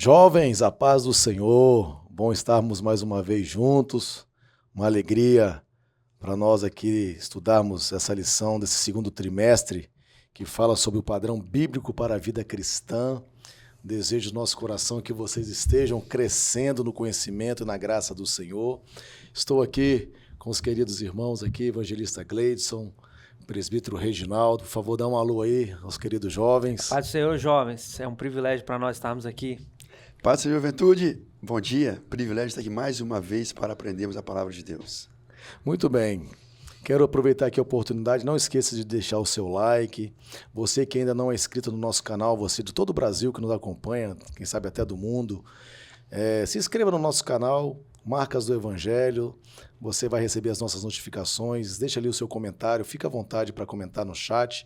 Jovens, a paz do Senhor, bom estarmos mais uma vez juntos, uma alegria para nós aqui estudarmos essa lição desse segundo trimestre que fala sobre o padrão bíblico para a vida cristã. Desejo do nosso coração que vocês estejam crescendo no conhecimento e na graça do Senhor. Estou aqui com os queridos irmãos aqui, evangelista Gleidson, presbítero Reginaldo. Por favor, dá um alô aí aos queridos jovens. Paz do Senhor, jovens. É um privilégio para nós estarmos aqui. Paz da juventude, bom dia, privilégio estar aqui mais uma vez para aprendermos a palavra de Deus. Muito bem, quero aproveitar aqui a oportunidade, não esqueça de deixar o seu like, você que ainda não é inscrito no nosso canal, você de todo o Brasil que nos acompanha, quem sabe até do mundo, se inscreva no nosso canal, Marcas do Evangelho, você vai receber as nossas notificações, deixa ali o seu comentário, fica à vontade para comentar no chat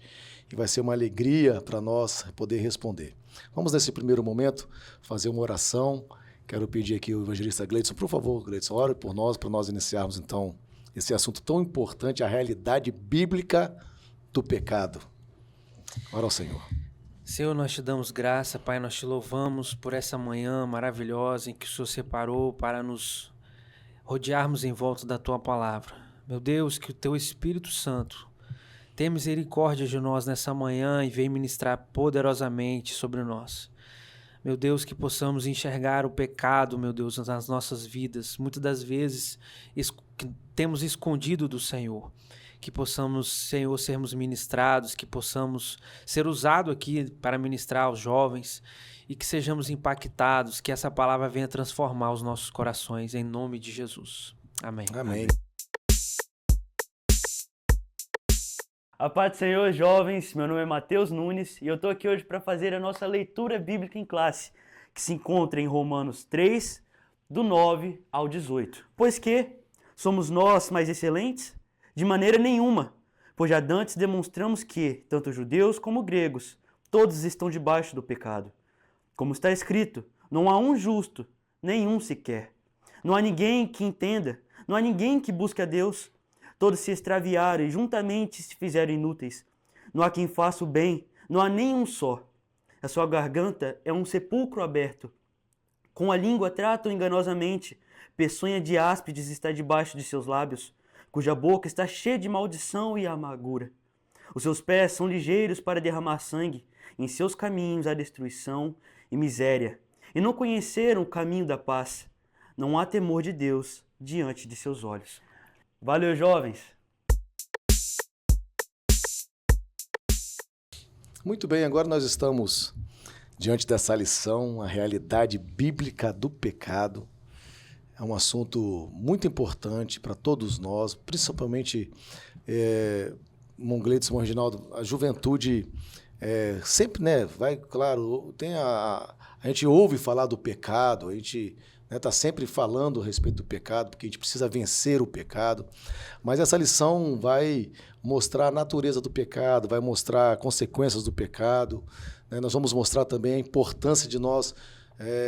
e vai ser uma alegria para nós poder responder. Vamos nesse primeiro momento fazer uma oração. Quero pedir aqui ao evangelista Gleidson, por favor, Gleidson, ore por nós, para nós iniciarmos então esse assunto tão importante, a realidade bíblica do pecado. Ora ao Senhor. Senhor, nós te damos graça, Pai, nós te louvamos por essa manhã maravilhosa em que o Senhor separou para nos rodearmos em volta da Tua palavra. Meu Deus, que o Teu Espírito Santo tenha misericórdia de nós nessa manhã e venha ministrar poderosamente sobre nós. Meu Deus, que possamos enxergar o pecado, meu Deus, nas nossas vidas. Muitas das vezes temos escondido do Senhor. Que possamos, Senhor, sermos ministrados, que possamos ser usados aqui para ministrar aos jovens e que sejamos impactados, que essa palavra venha transformar os nossos corações, em nome de Jesus. Amém. Amém. A paz do Senhor, jovens, meu nome é Matheus Nunes e eu estou aqui hoje para fazer a nossa leitura bíblica em classe, que se encontra em Romanos 3, do 9 ao 18. Pois que somos nós mais excelentes? De maneira nenhuma, pois já dantes demonstramos que, tanto judeus como gregos, todos estão debaixo do pecado. Como está escrito, não há um justo, nenhum sequer. Não há ninguém que entenda, não há ninguém que busque a Deus. Todos se extraviaram e juntamente se fizeram inúteis. Não há quem faça o bem, não há nenhum só. A sua garganta é um sepulcro aberto. Com a língua tratam enganosamente. Peçonha de áspides está debaixo de seus lábios, cuja boca está cheia de maldição e amargura. Os seus pés são ligeiros para derramar sangue. Em seus caminhos há destruição e miséria. E não conheceram o caminho da paz. Não há temor de Deus diante de seus olhos. Valeu, jovens! Muito bem, agora nós estamos diante dessa lição, a realidade bíblica do pecado. É um assunto muito importante para todos nós, principalmente, irmão Gleidson, Reginaldo, a juventude sempre, né, vai, claro, a gente ouve falar do pecado, a gente está sempre falando a respeito do pecado, porque a gente precisa vencer o pecado, mas essa lição vai mostrar a natureza do pecado, vai mostrar consequências do pecado, né? Nós vamos mostrar também a importância de nós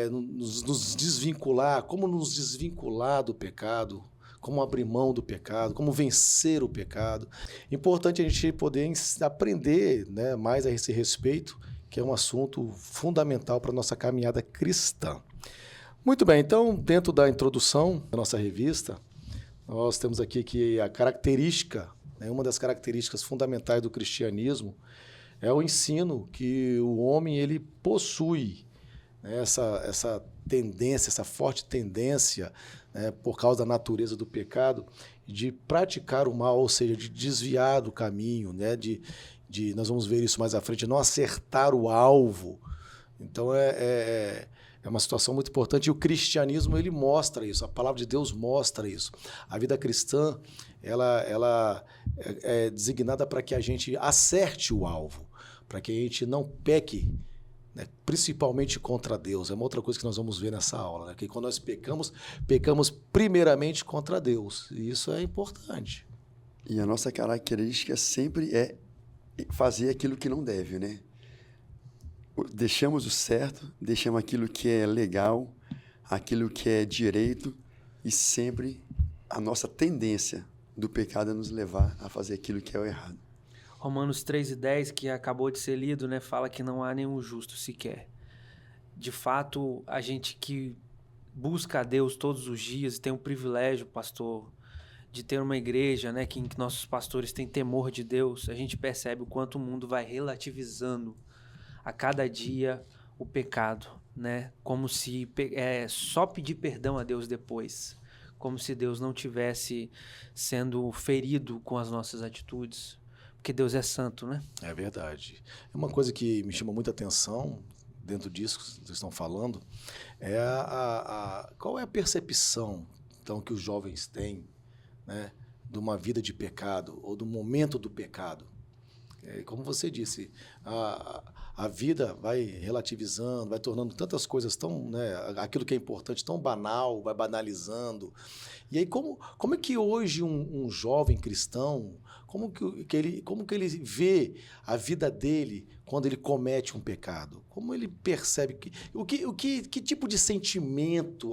nos desvincular, como nos desvincular do pecado, como abrir mão do pecado, como vencer o pecado. Importante a gente poder aprender, né, mais a esse respeito, que é um assunto fundamental para a nossa caminhada cristã. Muito bem, então, dentro da introdução da nossa revista, nós temos aqui que a característica, né, uma das características fundamentais do cristianismo é o ensino que o homem ele possui, né, essa tendência, essa forte tendência, né, por causa da natureza do pecado, de praticar o mal, ou seja, de desviar do caminho, né, nós vamos ver isso mais à frente, não acertar o alvo. Então, é uma situação muito importante e o cristianismo ele mostra isso, a palavra de Deus mostra isso. A vida cristã ela é designada para que a gente acerte o alvo, para que a gente não peque, né, principalmente contra Deus. É uma outra coisa que nós vamos ver nessa aula, né, que quando nós pecamos primeiramente contra Deus, e isso é importante. E a nossa característica sempre é fazer aquilo que não deve, né? Deixamos o certo, deixamos aquilo que é legal, aquilo que é direito, e sempre a nossa tendência do pecado é nos levar a fazer aquilo que é o errado. Romanos 3:10, que acabou de ser lido, né, fala que não há nenhum justo sequer. de fato, a gente que busca a Deus todos os dias e tem o privilégio, pastor, de ter uma igreja, né, que nossos pastores têm temor de Deus, a gente percebe o quanto o mundo vai relativizando a cada dia o pecado, né? Como se só pedir perdão a Deus depois, como se Deus não tivesse sendo ferido com as nossas atitudes, porque Deus é santo, né? É verdade. Uma coisa que me chama muita atenção dentro disso que vocês estão falando é qual é a percepção então que os jovens têm, né, de uma vida de pecado ou do momento do pecado. Como você disse, a vida vai relativizando, vai tornando tantas coisas tão, né, aquilo que é importante tão banal, vai banalizando. E aí como é que hoje um jovem cristão, como que ele vê a vida dele quando ele comete um pecado? Como ele percebe que tipo de sentimento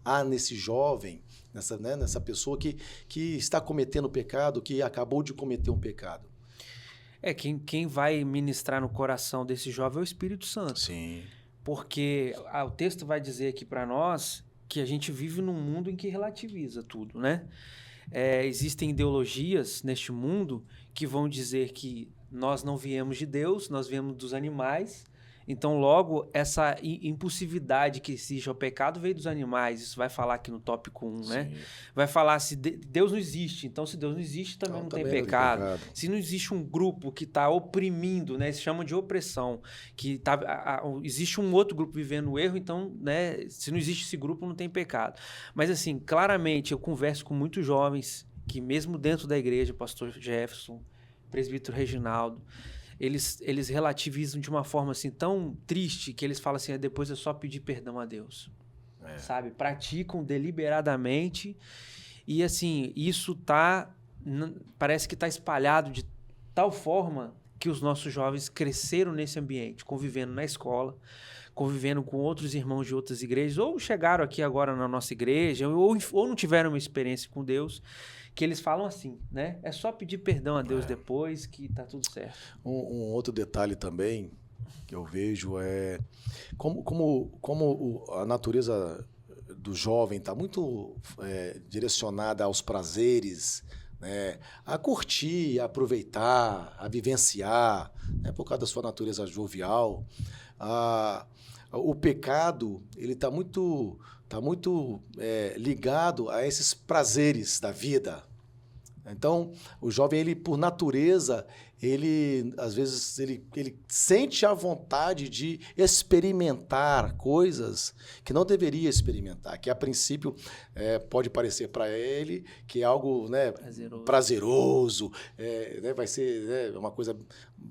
há nesse jovem, nessa pessoa que está cometendo pecado, que acabou de cometer um pecado? Quem vai ministrar no coração desse jovem é o Espírito Santo. Sim. Porque o texto vai dizer aqui para nós que a gente vive num mundo em que relativiza tudo, né? Existem ideologias neste mundo que vão dizer que nós não viemos de Deus, nós viemos dos animais. Então, logo, essa impulsividade que existe ao pecado veio dos animais. Isso vai falar aqui no tópico 1, né? Sim. Vai falar se Deus não existe. Então, se Deus não existe, também não tem pecado. Se não existe um grupo que está oprimindo, né? Se chama de opressão. Que existe um outro grupo vivendo o erro, então, né? Se não existe esse grupo, não tem pecado. Mas, assim, claramente, eu converso com muitos jovens que, mesmo dentro da igreja, pastor Jefferson, presbítero Reginaldo, eles relativizam de uma forma assim tão triste que eles falam assim, depois é só pedir perdão a Deus. Sabe? Praticam deliberadamente e assim, isso parece que está espalhado de tal forma que os nossos jovens cresceram nesse ambiente, convivendo na escola, convivendo com outros irmãos de outras igrejas, ou chegaram aqui agora na nossa igreja, ou não tiveram uma experiência com Deus, que eles falam assim, né? É só pedir perdão a Deus depois que tá tudo certo. Um outro detalhe também que eu vejo é como a natureza do jovem está muito direcionada aos prazeres, né? A curtir, a aproveitar, a vivenciar, né? Por causa da sua natureza jovial. O pecado ele está muito ligado a esses prazeres da vida. Então, o jovem, ele por natureza, às vezes ele sente a vontade de experimentar coisas que não deveria experimentar, que a princípio pode parecer para ele que é algo, né, prazeroso, né, vai ser, né, uma coisa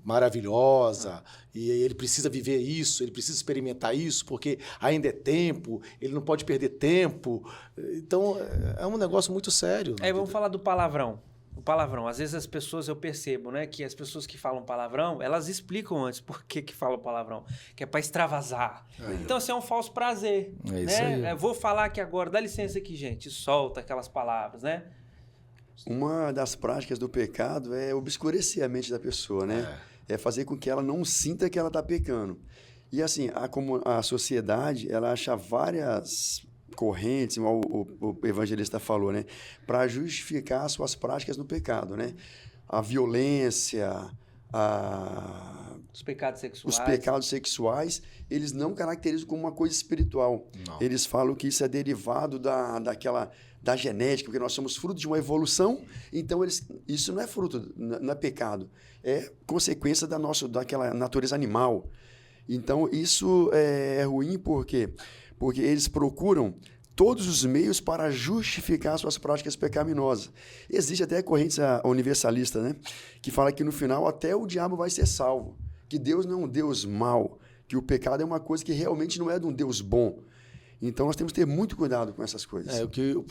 maravilhosa, e ele precisa viver isso, ele precisa experimentar isso, porque ainda é tempo, ele não pode perder tempo. Então, é um negócio muito sério. Vamos falar do palavrão. O palavrão. Às vezes as pessoas, eu percebo, né, que as pessoas que falam palavrão, elas explicam antes por que falam palavrão, que é para extravasar. Então, assim, é um falso prazer. Isso né? aí. Vou falar aqui agora, dá licença aqui, gente, solta aquelas palavras, né? Uma das práticas do pecado é obscurecer a mente da pessoa, né? É fazer com que ela não sinta que ela está pecando. E assim, como a sociedade, ela acha várias correntes, igual o evangelista falou, né? Para justificar suas práticas no pecado, né? A violência, os pecados sexuais. Os pecados sexuais, eles não caracterizam como uma coisa espiritual. Não. Eles falam que isso é derivado da genética, porque nós somos fruto de uma evolução, então isso não é fruto, não é pecado, é consequência daquela natureza animal. Então isso é ruim porque eles procuram todos os meios para justificar suas práticas pecaminosas. Existe até a corrente universalista, né, que fala que no final até o diabo vai ser salvo, que Deus não é um Deus mau, que o pecado é uma coisa que realmente não é de um Deus bom. Então, nós temos que ter muito cuidado com essas coisas. O que o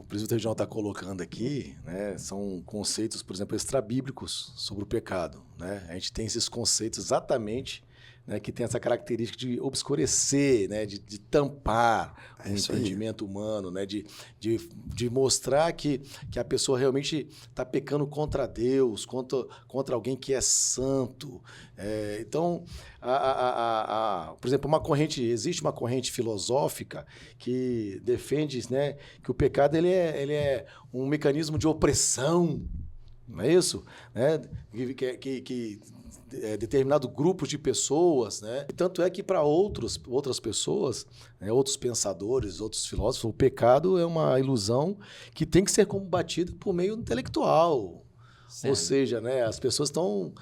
presbítero Reginaldo está colocando aqui, né, são conceitos, por exemplo, extrabíblicos sobre o pecado. Né? A gente tem esses conceitos exatamente né, que tem essa característica de obscurecer, né, de tampar o isso aí. entendimento humano, né, de mostrar que a pessoa realmente está pecando contra Deus, contra alguém que é santo. Então, por exemplo, existe uma corrente filosófica que defende, né, que o pecado ele é um mecanismo de opressão, não é isso? Né? Que determinado grupo de pessoas, né? Tanto é que para outras pessoas, né, outros pensadores, outros filósofos, o pecado é uma ilusão que tem que ser combatida por meio intelectual. Certo. Ou seja, né, as pessoas estão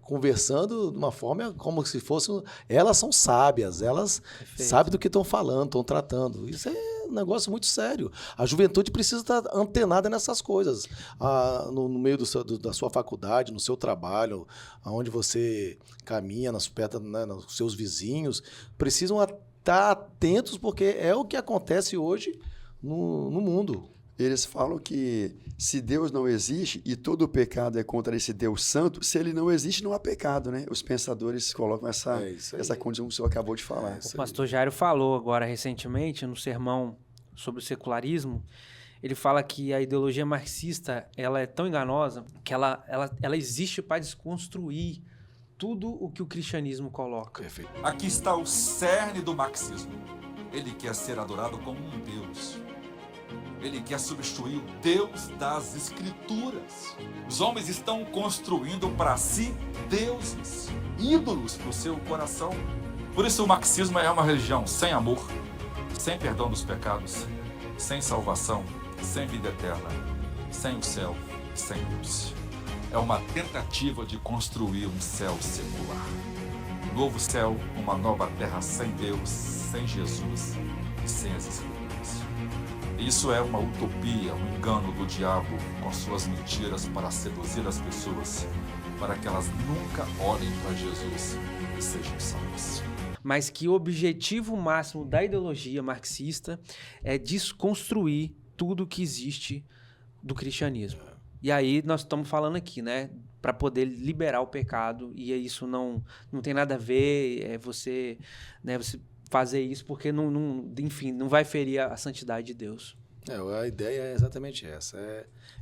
conversando de uma forma como se fossem... Elas são sábias, elas Perfeito. sabem do que estão falando, estão tratando. Isso é um negócio muito sério. A juventude precisa estar antenada nessas coisas. No meio da sua faculdade, no seu trabalho, onde você caminha, perto, né, nos seus vizinhos, precisam estar atentos, porque é o que acontece hoje no mundo. Eles falam que se Deus não existe e todo o pecado é contra esse Deus santo, se ele não existe, não há pecado, né? Os pensadores colocam essa condição que o senhor acabou de falar. O pastor Jairo falou agora recentemente, no sermão sobre o secularismo, ele fala que a ideologia marxista ela é tão enganosa que ela existe para desconstruir tudo o que o cristianismo coloca. Perfeito. Aqui está o cerne do marxismo. Ele quer ser adorado como um Deus. Ele quer substituir o Deus das Escrituras. Os homens estão construindo para si deuses, ídolos para o seu coração. Por isso o marxismo é uma religião sem amor, sem perdão dos pecados, sem salvação, sem vida eterna, sem o céu, sem Deus. É uma tentativa de construir um céu secular. Um novo céu, uma nova terra sem Deus, sem Jesus e sem as Escrituras. Isso é uma utopia, um engano do diabo com suas mentiras para seduzir as pessoas, para que elas nunca olhem para Jesus e sejam salvas. Mas que o objetivo máximo da ideologia marxista é desconstruir tudo que existe do cristianismo. E aí nós estamos falando aqui, né, para poder liberar o pecado, e isso não tem nada a ver, você fazer isso porque enfim, não vai ferir a santidade de Deus. A ideia é exatamente essa.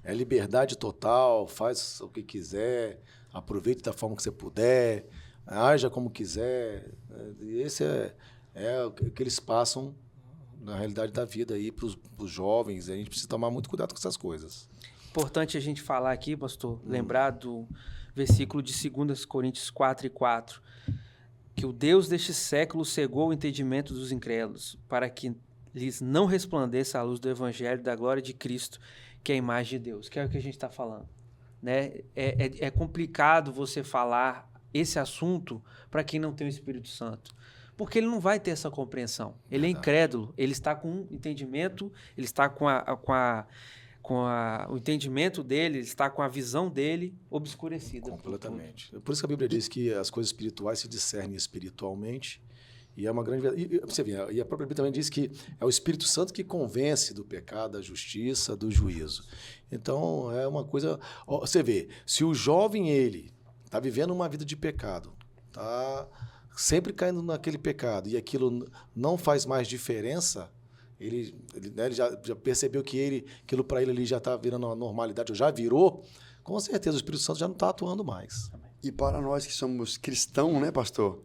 É liberdade total, faz o que quiser, aproveite da forma que você puder, haja como quiser. Esse é o que eles passam na realidade da vida aí para os jovens. A gente precisa tomar muito cuidado com essas coisas. Importante a gente falar aqui, pastor, lembrar do versículo de 2 Coríntios 4:4, que o Deus deste século cegou o entendimento dos incrédulos, para que lhes não resplandeça a luz do evangelho da glória de Cristo, que é a imagem de Deus, que é o que a gente está falando. Né? É complicado você falar esse assunto para quem não tem o Espírito Santo, porque ele não vai ter essa compreensão. Ele é incrédulo, ele está com um entendimento, ele está com o entendimento dele, ele está com a visão dele obscurecida. Completamente. Por isso que a Bíblia diz que as coisas espirituais se discernem espiritualmente, e é uma grande verdade. E você vê, e a própria Bíblia também diz que é o Espírito Santo que convence do pecado, da justiça, do juízo. Então, é uma coisa... Você vê, se o jovem, ele está vivendo uma vida de pecado, está sempre caindo naquele pecado, e aquilo não faz mais diferença, ele já percebeu que aquilo para ele já está virando uma normalidade, ou já virou, com certeza o Espírito Santo já não está atuando mais. E para nós que somos cristãos, né, pastor?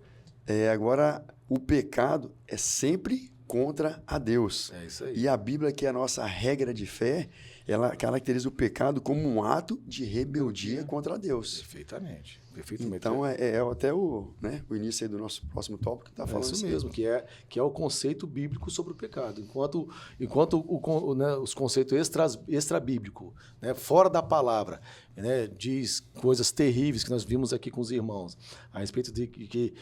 Agora, o pecado é sempre contra a Deus. É isso aí. E a Bíblia, que é a nossa regra de fé, ela caracteriza o pecado como um ato de rebeldia contra Deus. Perfeitamente. Então, até o início aí do nosso próximo tópico que está falando isso mesmo, que é o conceito bíblico sobre o pecado. Enquanto os conceitos extra-bíblicos, né, fora da palavra, né, diz coisas terríveis que nós vimos aqui com os irmãos, a respeito de que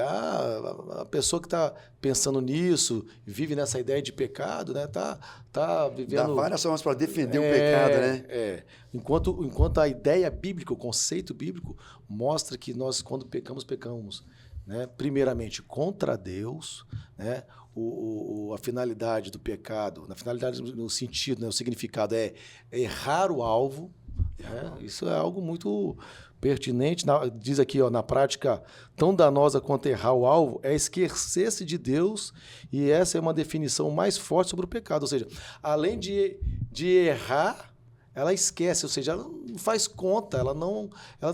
a pessoa que está pensando nisso, vive nessa ideia de pecado, né, tá vivendo... Dá várias formas para defender o pecado, né? Enquanto a ideia bíblica, o conceito bíblico, mostra que nós, quando pecamos, né, primeiramente contra Deus, né, a finalidade do pecado, na finalidade no sentido, né, o significado é errar o alvo, Isso é algo muito pertinente. Diz aqui, ó, na prática, tão danosa quanto errar o alvo é esquecer-se de Deus, e essa é uma definição mais forte sobre o pecado. Ou seja, além de errar, ela esquece, ou seja, ela não faz conta, ela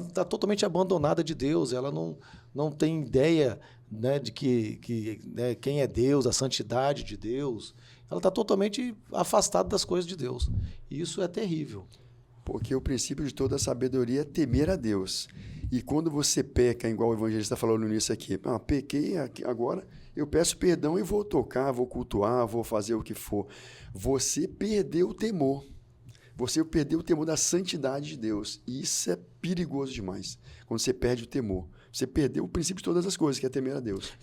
está totalmente abandonada de Deus, ela não tem ideia, né, de né, quem é Deus, a santidade de Deus. Ela está totalmente afastada das coisas de Deus. E isso é terrível. Porque o princípio de toda a sabedoria é temer a Deus. E quando você peca, igual o evangelista falou nisso aqui, pequei agora, eu peço perdão e vou tocar, vou cultuar, vou fazer o que for. Você perdeu o temor. Você perdeu o temor da santidade de Deus. E isso é perigoso demais, quando você perde o temor. Você perdeu o princípio de todas as coisas, que é temer a Deus.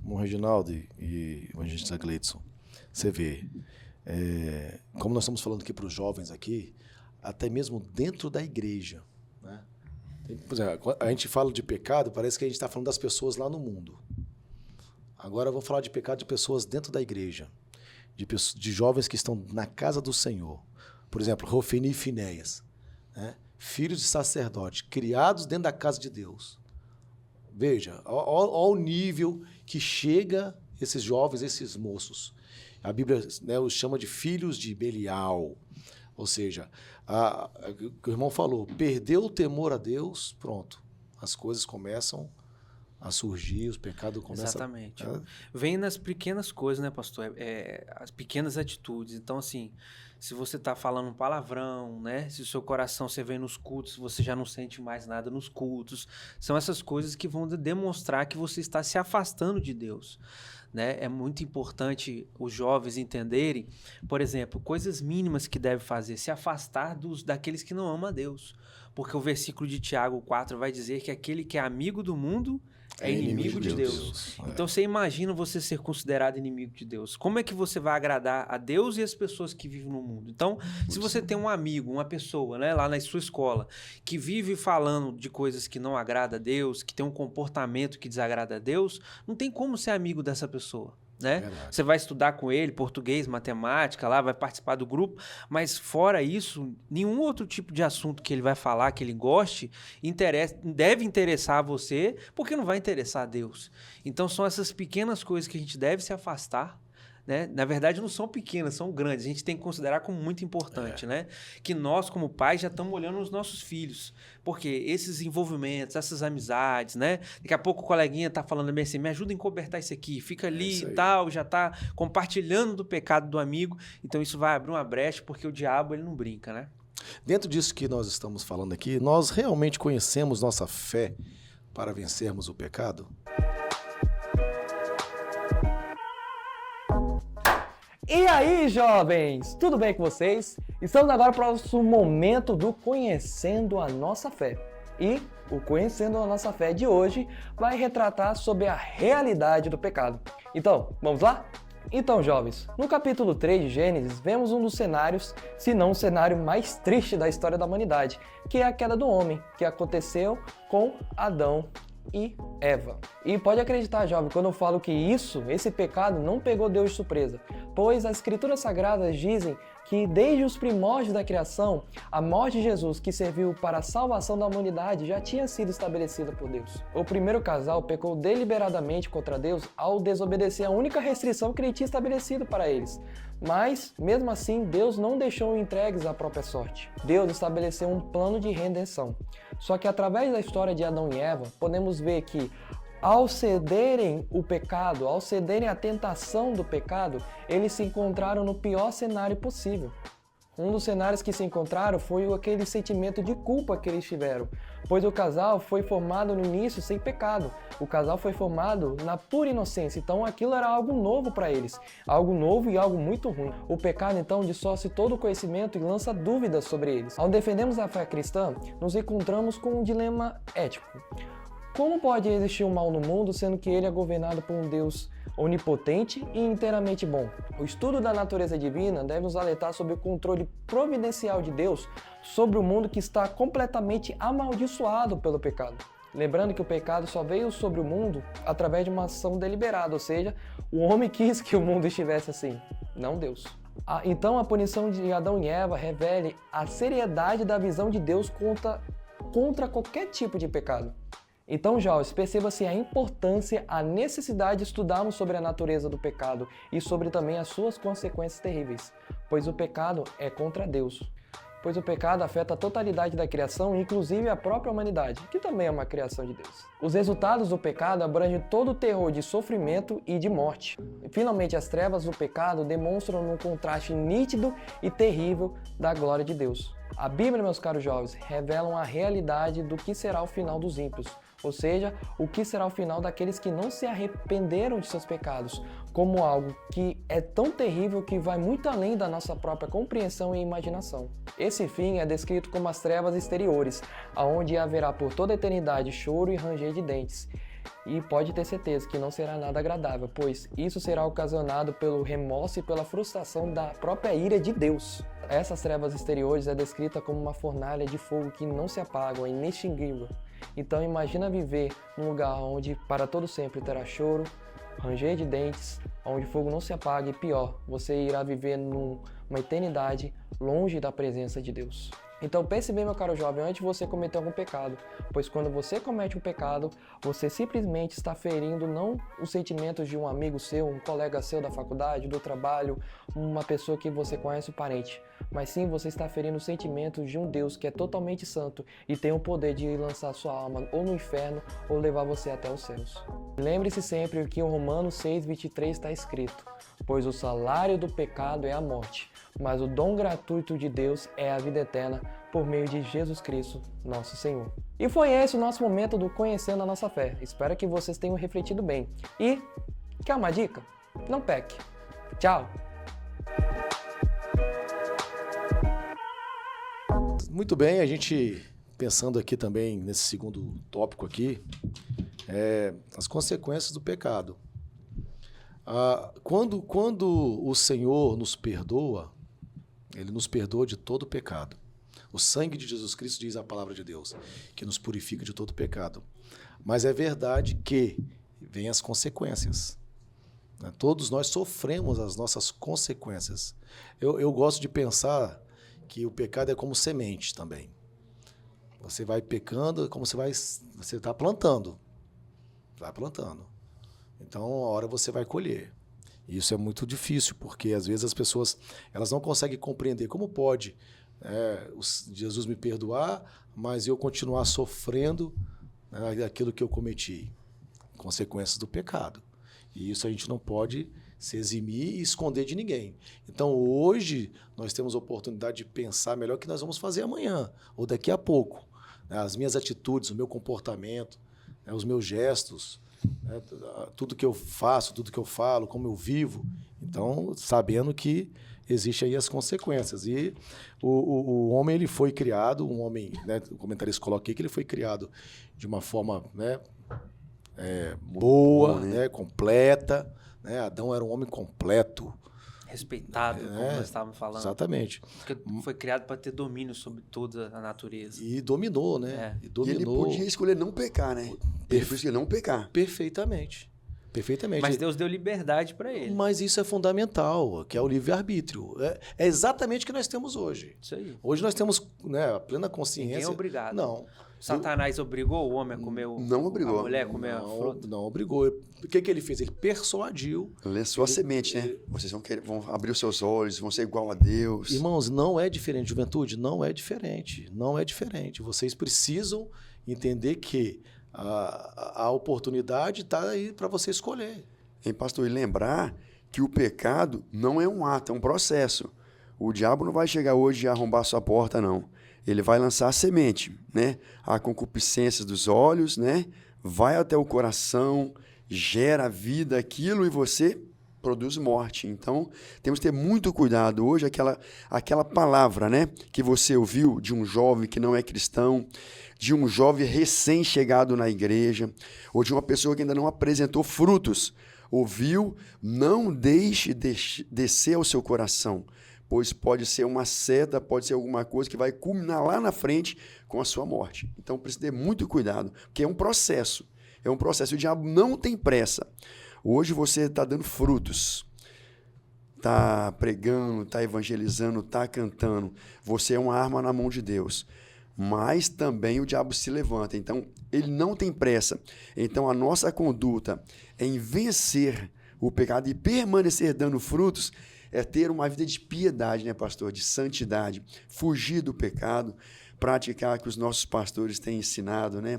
Bom, Reginaldo e o evangelista Gleidson, você vê, como nós estamos falando aqui para os jovens aqui, até mesmo dentro da igreja, né? Por exemplo, a gente fala de pecado, parece que a gente está falando das pessoas lá no mundo. Agora vamos falar de pecado de pessoas dentro da igreja, de jovens que estão na casa do Senhor. Por exemplo, Rofini e Finéias, né? Filhos de sacerdote, criados dentro da casa de Deus. Veja, olha o nível que chega esses jovens, esses moços. A Bíblia, né, os chama de filhos de Belial. Ou seja, o que o irmão falou, perdeu o temor a Deus, pronto. As coisas começam a surgir, os pecados começam... Exatamente. Vem nas pequenas coisas, né, pastor? As pequenas atitudes. Então, assim, se você está falando um palavrão, né? Se o seu coração, você vem nos cultos, você já não sente mais nada nos cultos. São essas coisas que vão demonstrar que você está se afastando de Deus. Né? É muito importante os jovens entenderem, por exemplo, coisas mínimas que devem fazer, se afastar daqueles que não amam a Deus. Porque o versículo de Tiago 4 vai dizer que aquele que é amigo do mundo é inimigo de Deus. Então você imagina você ser considerado inimigo de Deus. Como é que você vai agradar a Deus e as pessoas que vivem no mundo? Então, se você tem um amigo, uma pessoa, né, lá na sua escola, que vive falando de coisas que não agrada a Deus, que tem um comportamento que desagrada a Deus, não tem como ser amigo dessa pessoa. Né? Você vai estudar com ele português, matemática, lá vai participar do grupo, mas fora isso, nenhum outro tipo de assunto que ele vai falar, que ele goste, deve interessar a você, porque não vai interessar a Deus. Então são essas pequenas coisas que a gente deve se afastar, né? Na verdade não são pequenas, são grandes, a gente tem que considerar como muito importante, né? Que nós como pais já estamos olhando nos nossos filhos, porque esses envolvimentos, essas amizades, né? Daqui a pouco o coleguinha tá falando bem assim, me ajuda a encobertar isso aqui, fica ali e tal, já tá compartilhando do pecado do amigo, então isso vai abrir uma brecha, porque o diabo ele não brinca, né? Dentro disso que nós estamos falando aqui, nós realmente conhecemos nossa fé para vencermos o pecado? E aí, jovens, tudo bem com vocês? Estamos agora para o nosso momento do Conhecendo a Nossa Fé. E o Conhecendo a Nossa Fé de hoje vai retratar sobre a realidade do pecado. Então, vamos lá? Então, jovens, no capítulo 3 de Gênesis, vemos um dos cenários, se não o cenário mais triste da história da humanidade, que é a queda do homem, que aconteceu com Adão e Eva. E pode acreditar, jovem, quando eu falo que esse pecado não pegou Deus de surpresa, pois as Escrituras Sagradas dizem que desde os primórdios da criação, a morte de Jesus, que serviu para a salvação da humanidade, já tinha sido estabelecida por Deus. O primeiro casal pecou deliberadamente contra Deus ao desobedecer a única restrição que ele tinha estabelecido para eles. Mas, mesmo assim, Deus não deixou entregues à própria sorte. Deus estabeleceu um plano de redenção. Só que através da história de Adão e Eva, podemos ver que ao cederem o pecado, ao cederem a tentação do pecado, eles se encontraram no pior cenário possível. Um dos cenários que se encontraram foi aquele sentimento de culpa que eles tiveram, pois o casal foi formado no início sem pecado. O casal foi formado na pura inocência, então aquilo era algo novo para eles, algo novo e algo muito ruim. O pecado então distorce todo o conhecimento e lança dúvidas sobre eles. Ao defendermos a fé cristã, nos encontramos com um dilema ético. Como pode existir um mal no mundo, sendo que ele é governado por um Deus onipotente e inteiramente bom? O estudo da natureza divina deve nos alertar sobre o controle providencial de Deus sobre o mundo que está completamente amaldiçoado pelo pecado. Lembrando que o pecado só veio sobre o mundo através de uma ação deliberada, ou seja, o homem quis que o mundo estivesse assim, não Deus. Então a punição de Adão e Eva revela a seriedade da visão de Deus contra qualquer tipo de pecado. Então, jovens, perceba-se a importância, a necessidade de estudarmos sobre a natureza do pecado e sobre também as suas consequências terríveis, pois o pecado é contra Deus. Pois o pecado afeta a totalidade da criação, inclusive a própria humanidade, que também é uma criação de Deus. Os resultados do pecado abrangem todo o terror de sofrimento e de morte. E, finalmente, as trevas do pecado demonstram um contraste nítido e terrível da glória de Deus. A Bíblia, meus caros jovens, revela a realidade do que será o final dos ímpios, ou seja, o que será o final daqueles que não se arrependeram de seus pecados, como algo que é tão terrível que vai muito além da nossa própria compreensão e imaginação. Esse fim é descrito como as trevas exteriores, aonde haverá por toda a eternidade choro e ranger de dentes. E pode ter certeza que não será nada agradável, pois isso será ocasionado pelo remorso e pela frustração da própria ira de Deus. Essas trevas exteriores é descrita como uma fornalha de fogo que não se apaga, é inextinguível. Então imagina viver num lugar onde para todo sempre terá choro, ranger de dentes, onde o fogo não se apaga e pior, você irá viver numa eternidade longe da presença de Deus. Então pense bem, meu caro jovem, antes de você cometer algum pecado, pois quando você comete um pecado, você simplesmente está ferindo não os sentimentos de um amigo seu, um colega seu da faculdade, do trabalho, uma pessoa que você conhece, um parente, mas sim você está ferindo os sentimentos de um Deus que é totalmente santo e tem o poder de lançar sua alma ou no inferno ou levar você até os céus. Lembre-se sempre que em Romanos 6:23 está escrito: pois o salário do pecado é a morte, mas o dom gratuito de Deus é a vida eterna por meio de Jesus Cristo, nosso Senhor. E foi esse o nosso momento do Conhecendo a Nossa Fé. Espero que vocês tenham refletido bem. E, quer uma dica? Não peque. Tchau! Muito bem, a gente pensando aqui também nesse segundo tópico aqui, as consequências do pecado. Quando o Senhor nos perdoa, Ele nos perdoa de todo pecado. O sangue de Jesus Cristo, diz a palavra de Deus, que nos purifica de todo pecado. Mas é verdade que vêm as consequências. Todos nós sofremos as nossas consequências. Eu gosto de pensar que o pecado é como semente também. Você vai pecando, é como você está plantando. Vai plantando. Então, uma hora você vai colher. E isso é muito difícil, porque às vezes as pessoas elas não conseguem compreender como pode Jesus me perdoar, mas eu continuar sofrendo aquilo que eu cometi. Consequências do pecado. E isso a gente não pode se eximir e esconder de ninguém. Então, hoje, nós temos a oportunidade de pensar melhor o que nós vamos fazer amanhã, ou daqui a pouco. As minhas atitudes, o meu comportamento, os meus gestos, tudo que eu faço, tudo que eu falo, como eu vivo. Então, sabendo que existem aí as consequências. E o homem, ele foi criado, um homem, o comentarista coloca aqui que ele foi criado de uma forma boa, completa. Adão era um homem completo. Respeitado, como nós estávamos falando. Exatamente. Porque foi criado para ter domínio sobre toda a natureza. E dominou, E ele podia escolher não pecar, né? Ele podia escolher não pecar. Perfeitamente. Mas Deus deu liberdade para ele. Mas isso é fundamental, que é o livre-arbítrio. É exatamente o que nós temos hoje. Isso aí. Hoje nós temos a plena consciência. Ninguém é obrigado. Não. Satanás obrigou o homem a comer Não obrigou. A mulher a comer a fruta? Não obrigou. O que ele fez? Ele persuadiu. Lançou a semente, né? Vocês vão abrir os seus olhos, vão ser igual a Deus. Irmãos, não é diferente. Juventude, não é diferente. Não é diferente. Vocês precisam entender que a oportunidade está aí para você escolher. Hein, pastor? E lembrar que o pecado não é um ato, é um processo. O diabo não vai chegar hoje e arrombar sua porta, não. Ele vai lançar a semente, né? A concupiscência dos olhos, né? Vai até o coração, gera vida aquilo e você produz morte. Então, temos que ter muito cuidado. Hoje, aquela palavra, né? Que você ouviu de um jovem que não é cristão, de um jovem recém-chegado na igreja, ou de uma pessoa que ainda não apresentou frutos. Ouviu? Não deixe descer ao seu coração, pois pode ser uma seta, pode ser alguma coisa que vai culminar lá na frente com a sua morte. Então, precisa ter muito cuidado, porque é um processo. É um processo. O diabo não tem pressa. Hoje você está dando frutos. tá pregando, tá evangelizando, tá cantando, você é uma arma na mão de Deus. Mas também o diabo se levanta. Então, ele não tem pressa. Então, a nossa conduta em vencer o pecado e permanecer dando frutos é ter uma vida de piedade, né, pastor? De santidade. Fugir do pecado, praticar o que os nossos pastores têm ensinado, né?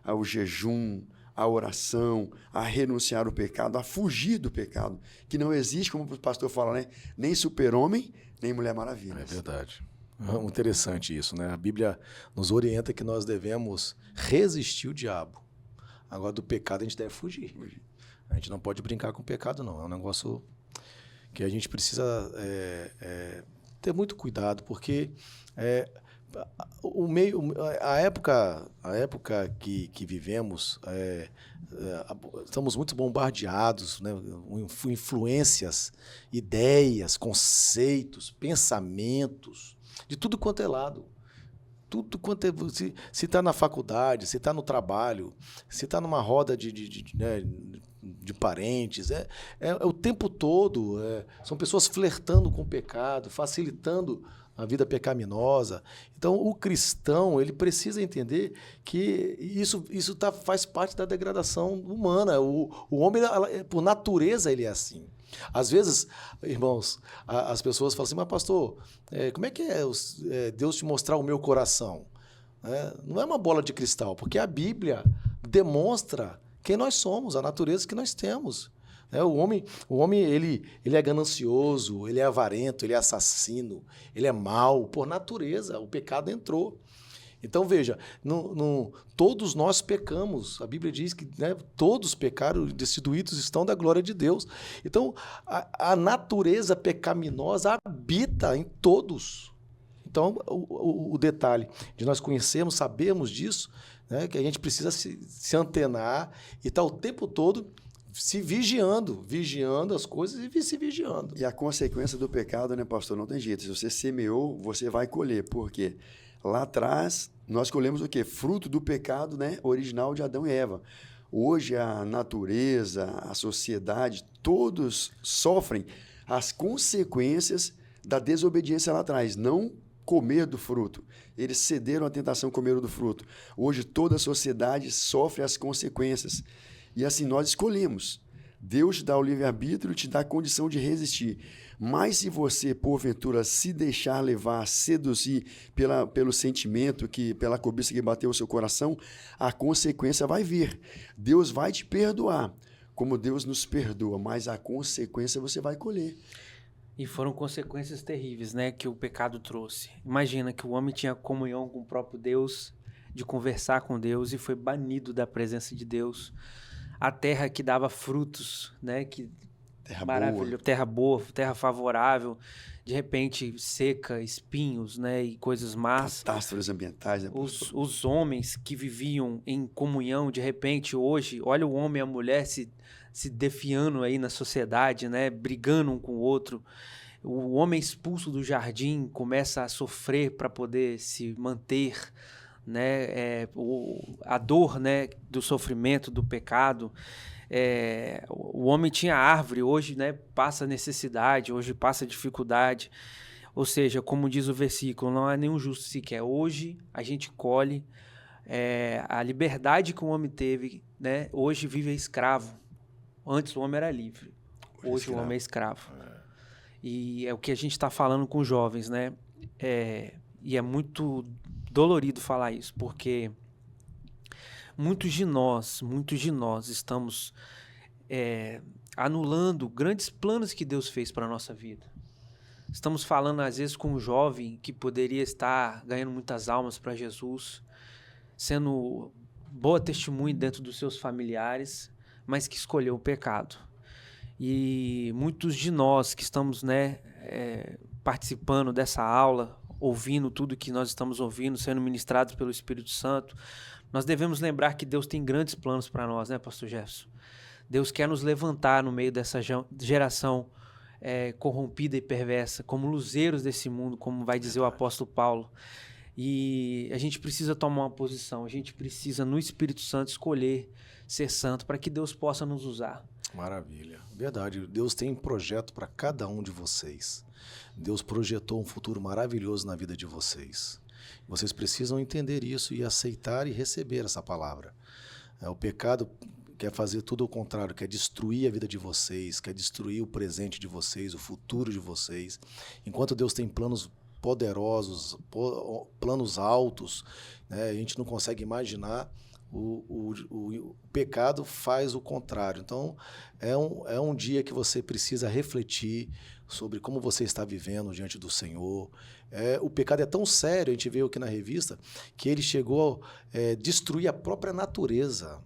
Ao jejum, a oração, a renunciar ao pecado, a fugir do pecado. Que não existe, como o pastor fala, né? Nem super-homem, nem Mulher Maravilha. É verdade. É interessante isso, né? A Bíblia nos orienta que nós devemos resistir o diabo. Agora, do pecado a gente deve fugir. A gente não pode brincar com o pecado, não. É um negócio que a gente precisa ter muito cuidado, porque a época que vivemos, estamos muito bombardeados, né? Influências, ideias, conceitos, pensamentos, de tudo quanto é lado. Tudo quanto se está na faculdade, se está no trabalho, se está numa roda de parentes, é o tempo todo, são pessoas flertando com o pecado, facilitando a vida pecaminosa. Então, o cristão, ele precisa entender que isso faz parte da degradação humana. O homem, por natureza, ele é assim. Às vezes, irmãos, as pessoas falam assim, mas pastor, como é que é Deus te mostrar o meu coração? Não é uma bola de cristal, porque a Bíblia demonstra quem nós somos, a natureza que nós temos. O homem ele é ganancioso, ele é avarento, ele é assassino, ele é mau. Por natureza, o pecado entrou. Então, veja, todos nós pecamos. A Bíblia diz que, né, todos pecaram, destituídos estão da glória de Deus. Então, a natureza pecaminosa habita em todos. Então, o detalhe de nós conhecermos, sabermos disso, né, que a gente precisa se antenar e estar o tempo todo se vigiando as coisas e se vigiando. E a consequência do pecado, né, pastor, não tem jeito. Se você semeou, você vai colher. Por quê? Lá atrás, nós colhemos o quê? Fruto do pecado, né, original de Adão e Eva. Hoje, a natureza, a sociedade, todos sofrem as consequências da desobediência lá atrás. Não comer do fruto. Eles cederam à tentação, comeram do fruto. Hoje, toda a sociedade sofre as consequências. E assim, nós escolhemos. Deus te dá o livre-arbítrio, te dá a condição de resistir. Mas se você, porventura, se deixar levar, seduzir pelo sentimento, pela cobiça que bateu o seu coração, a consequência vai vir. Deus vai te perdoar, como Deus nos perdoa, mas a consequência você vai colher. E foram consequências terríveis, né, que o pecado trouxe. Imagina que o homem tinha comunhão com o próprio Deus, de conversar com Deus, e foi banido da presença de Deus. A terra que dava frutos, né? Terra boa, terra favorável, de repente seca, espinhos, né? E coisas más. Catástrofes ambientais, né? Os homens que viviam em comunhão, de repente, hoje, olha o homem e a mulher se defiando aí na sociedade, né? Brigando um com o outro. O homem expulso do jardim começa a sofrer para poder se manter, né, a dor, né, do sofrimento, do pecado. O homem tinha árvore, hoje, né, passa necessidade, hoje passa dificuldade. Ou seja, como diz o versículo, não há nenhum justo sequer. Hoje a gente colhe a liberdade que o homem teve, né, hoje vive escravo. Antes o homem era livre, hoje o homem é escravo. E é o que a gente está falando com os jovens, né? E é muito dolorido falar isso, porque muitos de nós estamos anulando grandes planos que Deus fez para a nossa vida. Estamos falando, às vezes, com um jovem que poderia estar ganhando muitas almas para Jesus, sendo boa testemunha dentro dos seus familiares, mas que escolheu o pecado. E muitos de nós que estamos, né, participando dessa aula, ouvindo tudo que nós estamos ouvindo, sendo ministrados pelo Espírito Santo, nós devemos lembrar que Deus tem grandes planos para nós, né, pastor Jefferson? Deus quer nos levantar no meio dessa geração corrompida e perversa, como luzeiros desse mundo, como vai dizer o apóstolo Paulo. E a gente precisa tomar uma posição, a gente precisa, no Espírito Santo, escolher ser santo para que Deus possa nos usar. Maravilha. Verdade. Deus tem um projeto para cada um de vocês. Deus projetou um futuro maravilhoso na vida de vocês. Vocês precisam entender isso e aceitar e receber essa palavra. O pecado quer fazer tudo ao contrário, quer destruir a vida de vocês, quer destruir o presente de vocês, o futuro de vocês. Enquanto Deus tem planos poderosos, planos altos, né, a gente não consegue imaginar. O pecado faz o contrário. Então, é um dia que você precisa refletir sobre como você está vivendo diante do Senhor. O pecado é tão sério, a gente vê aqui na revista, que ele chegou a destruir a própria natureza.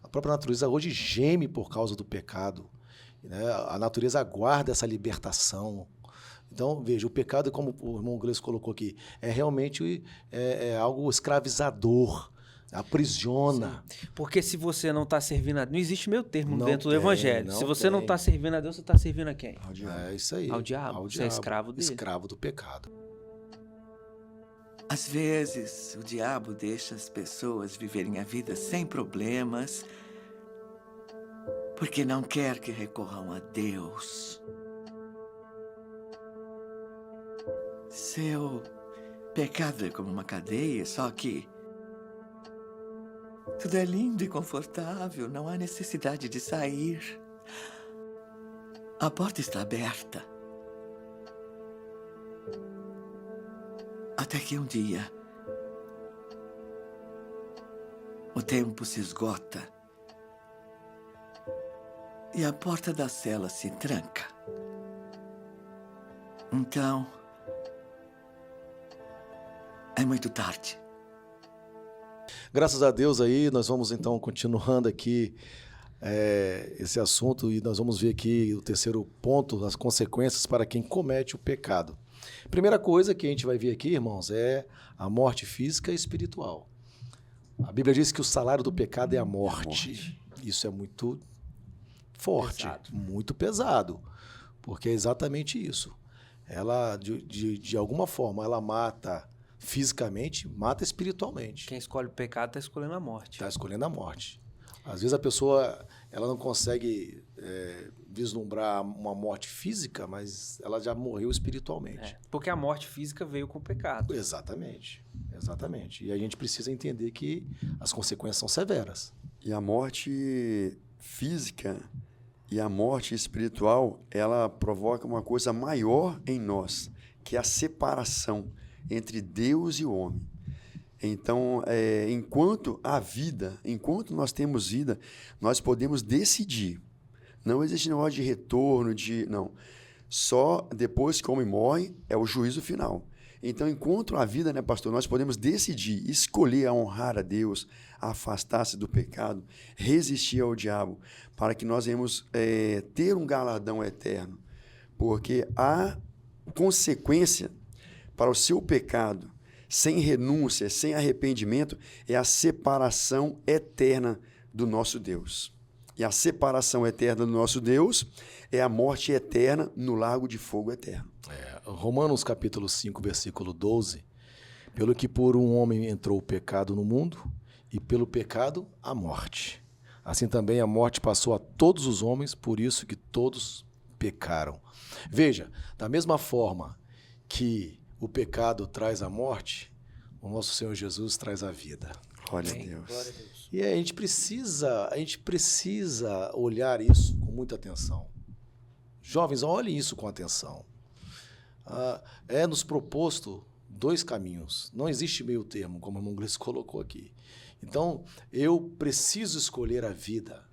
A própria natureza hoje geme por causa do pecado, né? A natureza aguarda essa libertação. Então, veja, o pecado, como o irmão Gleison colocou aqui, é realmente algo escravizador. Aprisiona. Sim. Porque se você não está servindo a Deus, não existe meio termo dentro do Evangelho. Se você não está servindo a Deus, você está servindo a quem? Ao diabo. É isso aí. Ao diabo. Você é escravo dele. Escravo do pecado. Às vezes, o diabo deixa as pessoas viverem a vida sem problemas, porque não quer que recorram a Deus. Seu pecado é como uma cadeia, só que tudo é lindo e confortável, não há necessidade de sair. A porta está aberta. Até que um dia, o tempo se esgota e a porta da cela se tranca. Então, é muito tarde. Graças a Deus aí, nós vamos então continuando aqui esse assunto e nós vamos ver aqui o terceiro ponto, as consequências para quem comete o pecado. Primeira coisa que a gente vai ver aqui, irmãos, é a morte física e espiritual. A Bíblia diz que o salário do pecado é a morte. Isso é muito forte, muito pesado, porque é exatamente isso. Ela, de alguma forma, ela mata fisicamente, mata espiritualmente. Quem escolhe o pecado está escolhendo a morte. Está escolhendo a morte. Às vezes a pessoa ela não consegue vislumbrar uma morte física, mas ela já morreu espiritualmente. Porque a morte física veio com o pecado. Exatamente. E a gente precisa entender que as consequências são severas. E a morte física e a morte espiritual, ela provoca uma coisa maior em nós, que é a separação entre Deus e o homem. Então, enquanto há vida, enquanto nós temos vida, nós podemos decidir. Não existe negócio de retorno, não. Só depois que o homem morre é o juízo final. Então, enquanto há vida, né, pastor, nós podemos decidir, escolher a honrar a Deus, a afastar-se do pecado, resistir ao diabo, para que nós venhamos ter um galardão eterno. Porque a consequência para o seu pecado, sem renúncia, sem arrependimento, é a separação eterna do nosso Deus. E a separação eterna do nosso Deus é a morte eterna no lago de fogo eterno. Romanos capítulo 5, versículo 12. Pelo que por um homem entrou o pecado no mundo, e pelo pecado a morte. Assim também a morte passou a todos os homens, por isso que todos pecaram. Veja, da mesma forma que o pecado traz a morte, o nosso Senhor Jesus traz a vida. Glória a Deus. E a gente precisa olhar isso com muita atenção. Jovens, olhem isso com atenção. É nos proposto 2 caminhos. Não existe meio termo, como o irmão Gleison colocou aqui. Então, eu preciso escolher a vida.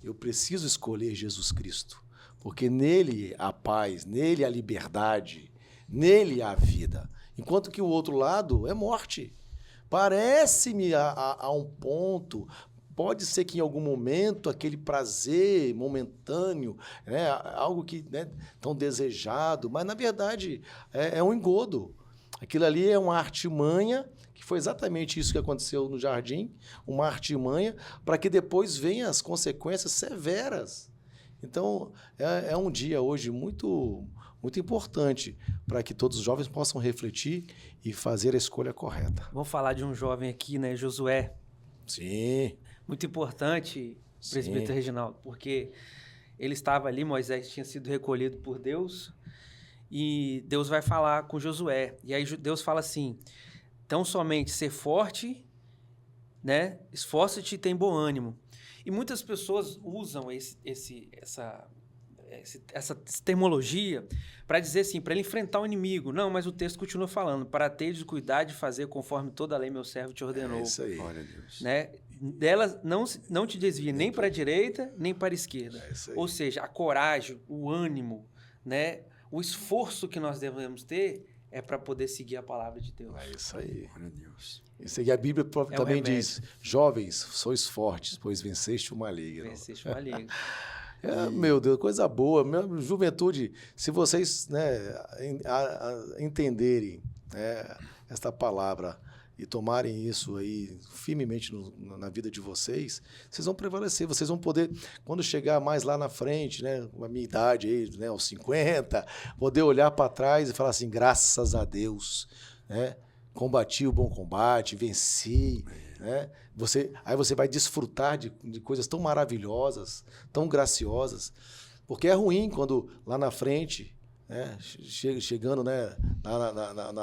Eu preciso escolher Jesus Cristo. Porque nele há paz, nele há liberdade, nele há vida. Enquanto que o outro lado é morte. Parece-me a um ponto, pode ser que em algum momento aquele prazer momentâneo, né, algo que tão desejado, mas na verdade é um engodo. Aquilo ali é uma artimanha, que foi exatamente isso que aconteceu no jardim, uma artimanha para que depois venham as consequências severas. Então, é um dia hoje muito, muito importante para que todos os jovens possam refletir e fazer a escolha correta. Vamos falar de um jovem aqui, né, Josué. Sim. Muito importante, presbítero Reginaldo, porque ele estava ali, Moisés tinha sido recolhido por Deus, e Deus vai falar com Josué. E aí Deus fala assim, tão somente ser forte, né? Esforça-te e tem bom ânimo. E muitas pessoas usam essa termologia para dizer assim, para ele enfrentar o inimigo. Não, mas o texto continua falando, para teres o cuidado de fazer conforme toda a lei meu servo te ordenou. É isso aí. Glória a Deus. Né? Dela não te desvie nem para a direita, nem para a esquerda. É isso aí. Ou seja, a coragem, o ânimo, né? O esforço que nós devemos ter é para poder seguir a palavra de Deus. É isso aí. Glória a Deus. Isso aí a Bíblia também remédio. diz, jovens, sois fortes, pois venceste o maligno. Venceste o maligno. Meu Deus, coisa boa. Minha juventude, se vocês, né, entenderem, né, esta palavra e tomarem isso aí firmemente na vida de vocês, vocês vão prevalecer, vocês vão poder, quando chegar mais lá na frente, né, a minha idade aí, né, aos 50, poder olhar para trás e falar assim, graças a Deus, né, combati o bom combate, venci, né? Aí você vai desfrutar de coisas tão maravilhosas, tão graciosas, porque é ruim quando lá na frente, né, chegando, né,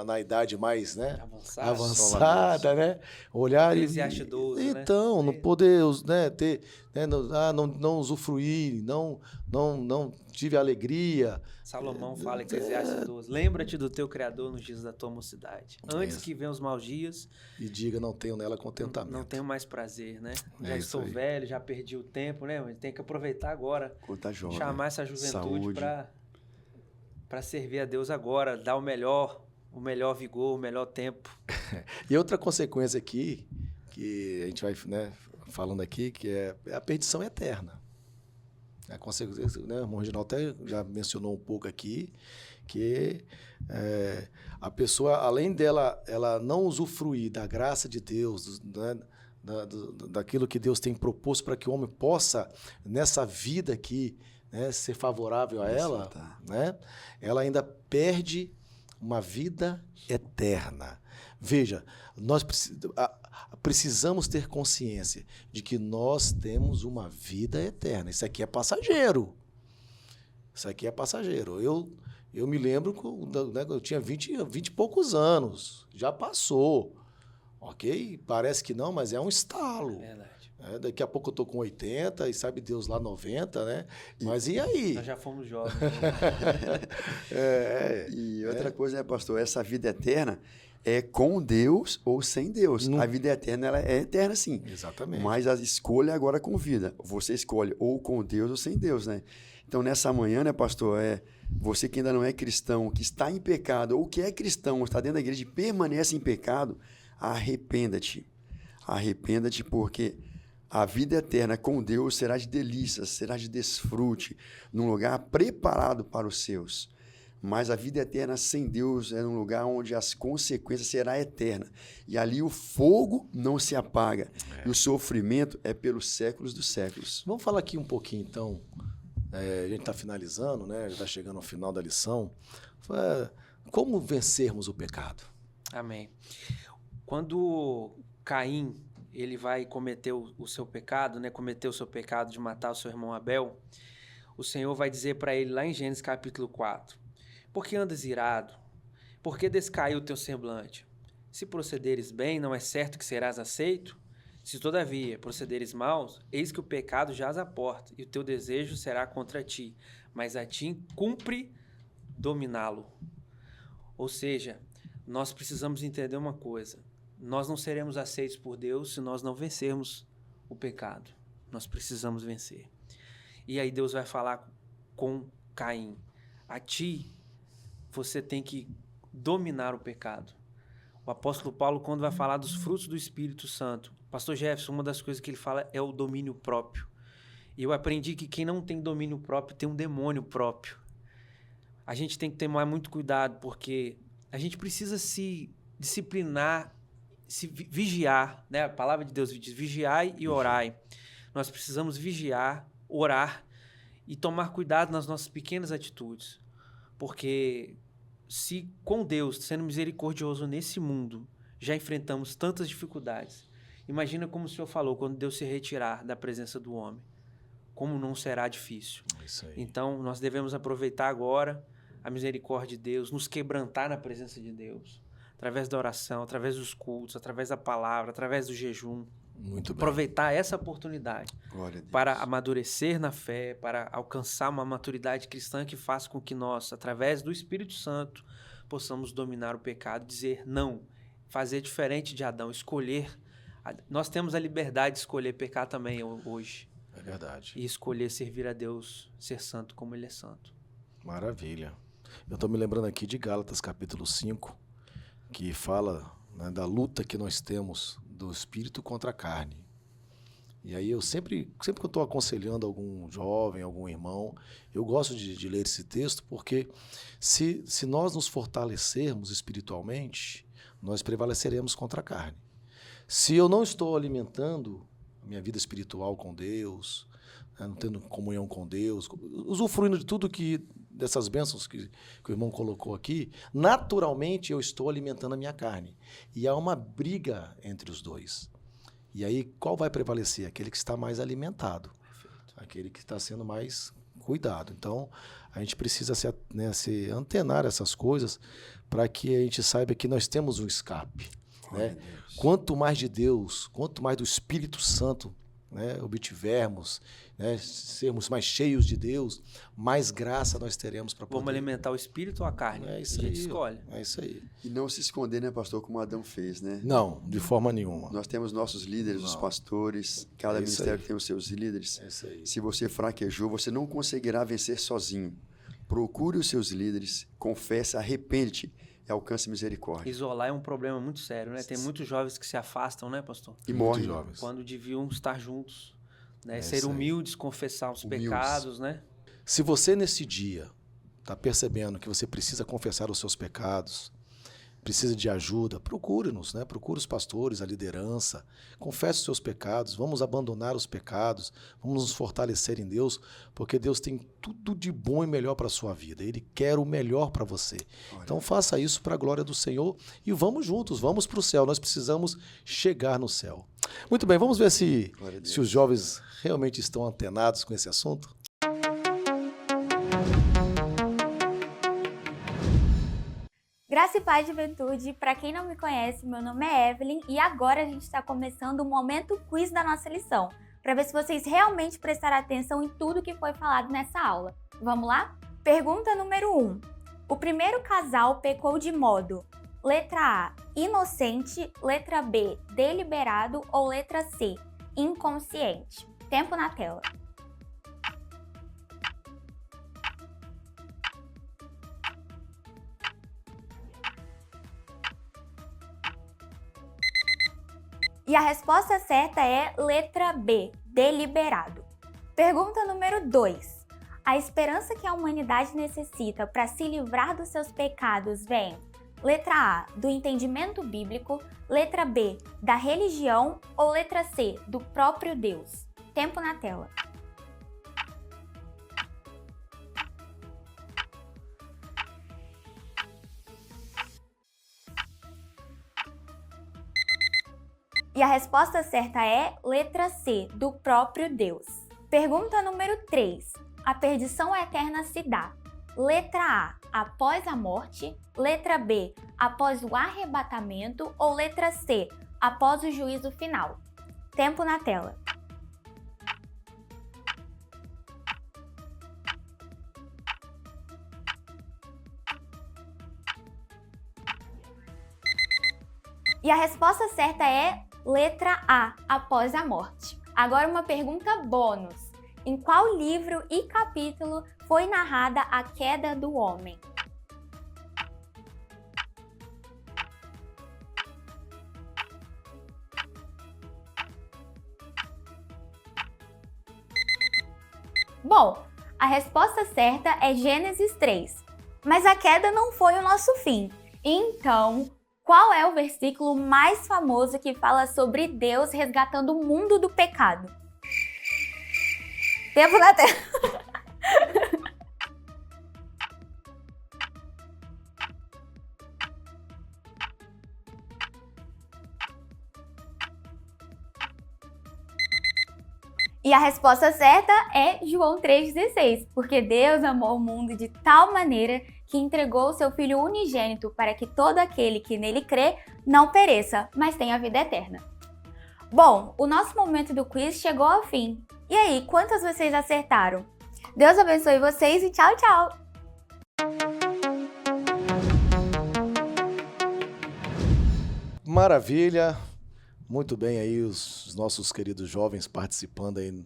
na idade mais, né, avançada, né, olhar Eclesiastes 12, então, né? não poder, né, ter, né, não usufruir, não tive alegria. Salomão fala em Eclesiastes 12. Lembra-te do teu Criador nos dias da tua mocidade. Antes que venham os maus dias. E diga, não tenho nela contentamento. Não tenho mais prazer, né? É Já isso estou aí. velho, já perdi o tempo, né? Mas tem que aproveitar agora. Quando tá jovem. Chamar essa juventude Saúde. para servir a Deus agora. Dar o melhor vigor, o melhor tempo. E outra consequência aqui, que a gente vai, né, falando aqui, que é a perdição eterna. A consequência, né, o irmão Reginaldo até já mencionou um pouco aqui, que a pessoa, além dela ela não usufruir da graça de Deus, né, daquilo que Deus tem proposto para que o homem possa, nessa vida aqui, né, ser favorável a ela, né, ela ainda perde uma vida eterna. Veja, nós precisamos ter consciência de que nós temos uma vida eterna. Isso aqui é passageiro. Isso aqui é passageiro. Eu me lembro né, eu tinha 20 e poucos anos. Já passou. Ok? Parece que não, mas é um estalo. Verdade. Daqui a pouco eu tô com 80 e sabe Deus lá 90, né? Mas e aí? Nós já fomos jovens. E outra coisa, né, pastor? Essa vida eterna é com Deus ou sem Deus. A vida eterna, ela é eterna, sim. Exatamente. Mas a escolha agora com vida. Você escolhe ou com Deus ou sem Deus, né? Então, nessa manhã, né, pastor, você que ainda não é cristão, que está em pecado, ou que é cristão, está dentro da igreja e permanece em pecado, arrependa-te. Arrependa-te, porque a vida eterna com Deus será de delícias, será de desfrute, num lugar preparado para os seus. Mas a vida eterna sem Deus é um lugar onde as consequências serão eternas. E ali o fogo não se apaga. E o sofrimento é pelos séculos dos séculos. Vamos falar aqui um pouquinho, então. A gente está finalizando, né? Está chegando ao final da lição. Como vencermos o pecado? Amém. Quando Caim ele vai cometer o seu pecado, né? Cometer o seu pecado de matar o seu irmão Abel, o Senhor vai dizer para ele lá em Gênesis capítulo 4, por que andas irado? Por que descaiu o teu semblante? Se procederes bem, não é certo que serás aceito? Se todavia procederes maus, eis que o pecado jaz à porta, e o teu desejo será contra ti, mas a ti cumpre dominá-lo. Ou seja, nós precisamos entender uma coisa. Nós não seremos aceitos por Deus se nós não vencermos o pecado. Nós precisamos vencer. E aí Deus vai falar com Caim. A ti, você tem que dominar o pecado. O apóstolo Paulo, quando vai falar dos frutos do Espírito Santo, pastor Jefferson, uma das coisas que ele fala é o domínio próprio. E eu aprendi que quem não tem domínio próprio tem um demônio próprio. A gente tem que tomar muito cuidado, porque a gente precisa se disciplinar, se vigiar, né? A palavra de Deus diz vigiai e orai. Nós precisamos vigiar, orar e tomar cuidado nas nossas pequenas atitudes. Porque se com Deus, sendo misericordioso nesse mundo, já enfrentamos tantas dificuldades, imagina como o Senhor falou, quando Deus se retirar da presença do homem. como não será difícil. Isso aí. Então, nós devemos aproveitar agora a misericórdia de Deus, nos quebrantar na presença de Deus, através da oração, através dos cultos, através da palavra, através do jejum. Muito bem. Aproveitar essa oportunidade Glória a Deus. para amadurecer na fé, para alcançar uma maturidade cristã que faça com que nós, através do Espírito Santo, possamos dominar o pecado, dizer não, fazer diferente de Adão, escolher. Nós temos a liberdade de escolher pecar também hoje. É verdade. E escolher servir a Deus, ser santo como Ele é santo. Maravilha. Eu estou me lembrando aqui de Gálatas capítulo 5, que fala, né, da luta que nós temos do espírito contra a carne. E aí eu sempre que eu estou aconselhando algum jovem, algum irmão, eu gosto de ler esse texto, porque se nós nos fortalecermos espiritualmente, nós prevaleceremos contra a carne. Se eu não estou alimentando a minha vida espiritual com Deus, né, não tendo comunhão com Deus, usufruindo de tudo dessas bênçãos que o irmão colocou aqui, naturalmente eu estou alimentando a minha carne. E há uma briga entre os dois. E aí, qual vai prevalecer? Aquele que está mais alimentado. Perfeito. Aquele que está sendo mais cuidado. Então, a gente precisa se antenar essas coisas para que a gente saiba que nós temos um escape. Né? Quanto mais de Deus, quanto mais do Espírito Santo, né, obtivermos, né, sermos mais cheios de Deus, mais graça nós teremos para poder... Vamos alimentar o espírito ou a carne? É isso a gente aí, escolhe. É isso aí. E não se esconder, né, pastor, como Adão fez, né? Não, de forma nenhuma. Nós temos nossos líderes, os pastores, cada É isso ministério aí. tem os seus líderes. É isso aí. Se você fraquejou, você não conseguirá vencer sozinho. Procure os seus líderes, confesse, arrepende-te e alcance misericórdia. Isolar é um problema muito sério, né? Tem muitos jovens que se afastam, né, pastor? E Muito morre. jovens. Quando deviam estar juntos, né? É Ser isso aí. humildes, confessar os Humildes. pecados, né? Se você nesse dia está percebendo que você precisa confessar os seus pecados, precisa de ajuda, procure-nos, né? Procure os pastores, a liderança, confesse os seus pecados, vamos abandonar os pecados, vamos nos fortalecer em Deus, porque Deus tem tudo de bom e melhor para a sua vida, Ele quer o melhor para você. Então faça isso para a glória do Senhor e vamos juntos, vamos para o céu, nós precisamos chegar no céu. Muito bem, vamos ver se os jovens realmente estão antenados com esse assunto. Graça e paz, juventude. Para quem não me conhece, meu nome é Evelyn e agora a gente está começando o momento quiz da nossa lição, para ver se vocês realmente prestaram atenção em tudo que foi falado nessa aula. Vamos lá? Pergunta número 1. O primeiro casal pecou de modo: letra A, inocente, letra B, deliberado ou letra C, inconsciente. Tempo na tela. E a resposta certa é letra B, deliberado. Pergunta número 2. A esperança que a humanidade necessita para se livrar dos seus pecados vem: letra A, do entendimento bíblico, letra B, da religião ou letra C, do próprio Deus. Tempo na tela. E a resposta certa é letra C, do próprio Deus. Pergunta número 3. A perdição eterna se dá: letra A, após a morte, letra B, após o arrebatamento ou letra C, após o juízo final. Tempo na tela. E a resposta certa é letra A, após a morte. Agora uma pergunta bônus. Em qual livro e capítulo foi narrada a queda do homem? Bom, a resposta certa é Gênesis 3. Mas a queda não foi o nosso fim. Então, qual é o versículo mais famoso que fala sobre Deus resgatando o mundo do pecado? Tempo na tela. E a resposta certa é João 3,16, porque Deus amou o mundo de tal maneira que entregou o seu Filho unigênito para que todo aquele que nele crê não pereça, mas tenha vida eterna. Bom, o nosso momento do quiz chegou ao fim. E aí, quantas vocês acertaram? Deus abençoe vocês e tchau, tchau! Maravilha! Muito bem aí os nossos queridos jovens participando aí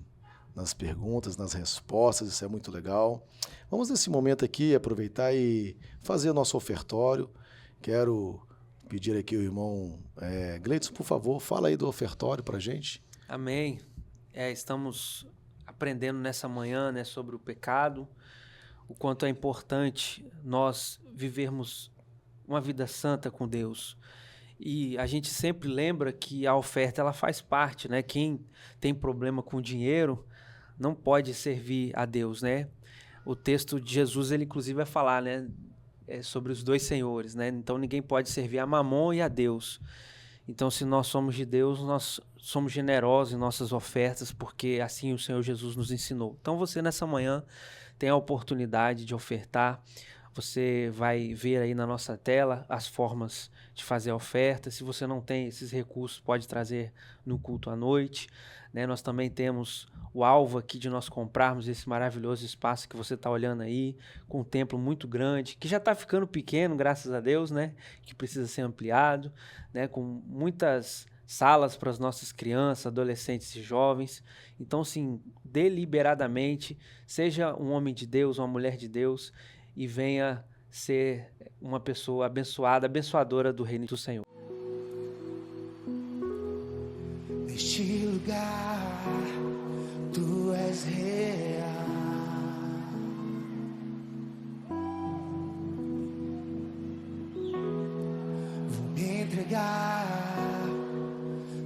nas perguntas, nas respostas, isso é muito legal. Vamos nesse momento aqui aproveitar e fazer o nosso ofertório. Quero pedir aqui o irmão Gleidson, por favor, fala aí do ofertório pra gente. Amém. Estamos aprendendo nessa manhã, né, sobre o pecado, o quanto é importante nós vivermos uma vida santa com Deus. E a gente sempre lembra que a oferta ela faz parte, né? Quem tem problema com dinheiro não pode servir a Deus, né? O texto de Jesus, ele inclusive vai falar, né, sobre os dois senhores, né? Então ninguém pode servir a Mamon e a Deus. Então, se nós somos de Deus, nós somos generosos em nossas ofertas, porque assim o Senhor Jesus nos ensinou. Então, você nessa manhã tem a oportunidade de ofertar. Você vai ver aí na nossa tela as formas de fazer a oferta. Se você não tem esses recursos, pode trazer no culto à noite, né? Nós também temos o alvo aqui de nós comprarmos esse maravilhoso espaço que você está olhando aí, com um templo muito grande, que já está ficando pequeno, graças a Deus, né? Que precisa ser ampliado, né? Com muitas salas para as nossas crianças, adolescentes e jovens. Então, sim, deliberadamente, seja um homem de Deus, uma mulher de Deus, e venha ser uma pessoa abençoada, abençoadora do reino do Senhor. Neste lugar, tu és real. Vou me entregar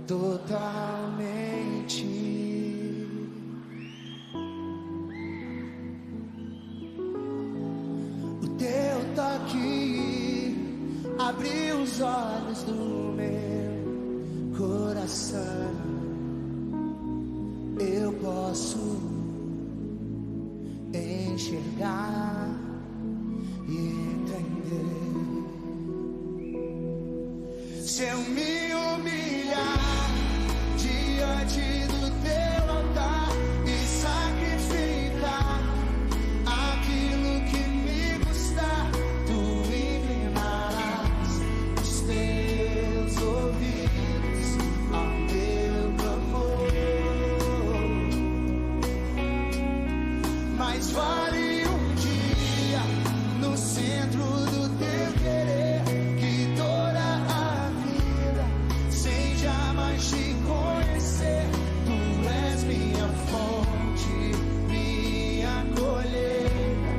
totalmente. Teu toque abriu os olhos do meu coração. Eu posso enxergar e entender. Se eu me humilhar diante do teu altar e sacrificar aquilo que me custar, tu inclinarás os teus ouvidos ao meu clamor. Mas vale um dia no centro do teu querer, que toda a vida sem jamais te conhecer. Tu és minha fonte, minha colheita,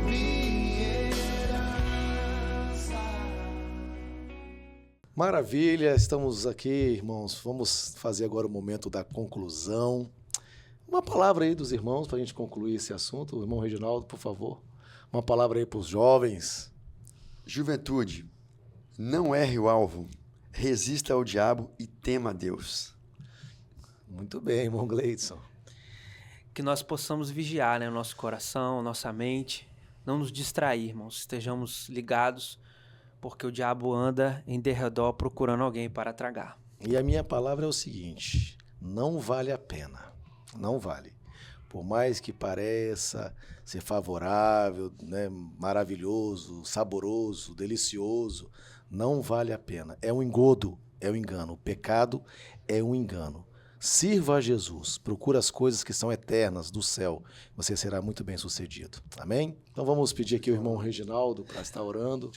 minha herança. Maravilha, estamos aqui, irmãos. Vamos fazer agora o momento da conclusão. Uma palavra aí dos irmãos para a gente concluir esse assunto. O irmão Reginaldo, por favor. Uma palavra aí para os jovens. Juventude, não erre o alvo, resista ao diabo e tema a Deus. Muito bem, irmão Gleidson. Que nós possamos vigiar, né, o nosso coração, nossa mente, não nos distrair, irmãos. Estejamos ligados, porque o diabo anda em derredor procurando alguém para tragar. E a minha palavra é o seguinte: não vale a pena. Não vale. Por mais que pareça ser favorável, né, maravilhoso, saboroso, delicioso, não vale a pena. É um engodo, é um engano. O pecado é um engano. Sirva a Jesus, procura as coisas que são eternas do céu, você será muito bem sucedido. Amém? Então vamos pedir aqui ao irmão Reginaldo para estar orando,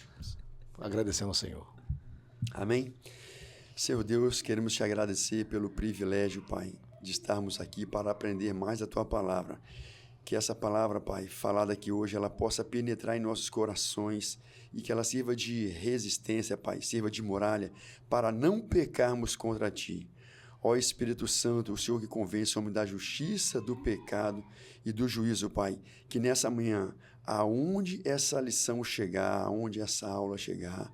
agradecendo ao Senhor. Amém? Senhor Deus, queremos te agradecer pelo privilégio, Pai, de estarmos aqui para aprender mais da Tua palavra. Que essa palavra, Pai, falada aqui hoje, ela possa penetrar em nossos corações e que ela sirva de resistência, Pai, sirva de muralha para não pecarmos contra Ti. Ó Espírito Santo, o Senhor que convence o homem da justiça, do pecado e do juízo, Pai, que nessa manhã, aonde essa lição chegar, aonde essa aula chegar,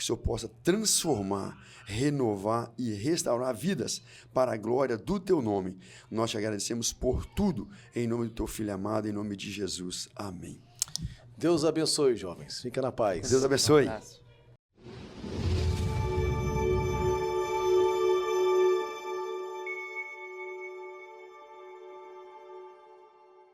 que o Senhor possa transformar, renovar e restaurar vidas para a glória do Teu nome. Nós te agradecemos por tudo, em nome do Teu Filho amado, em nome de Jesus. Amém. Deus abençoe, jovens. Fica na paz. Deus abençoe. Um abraço.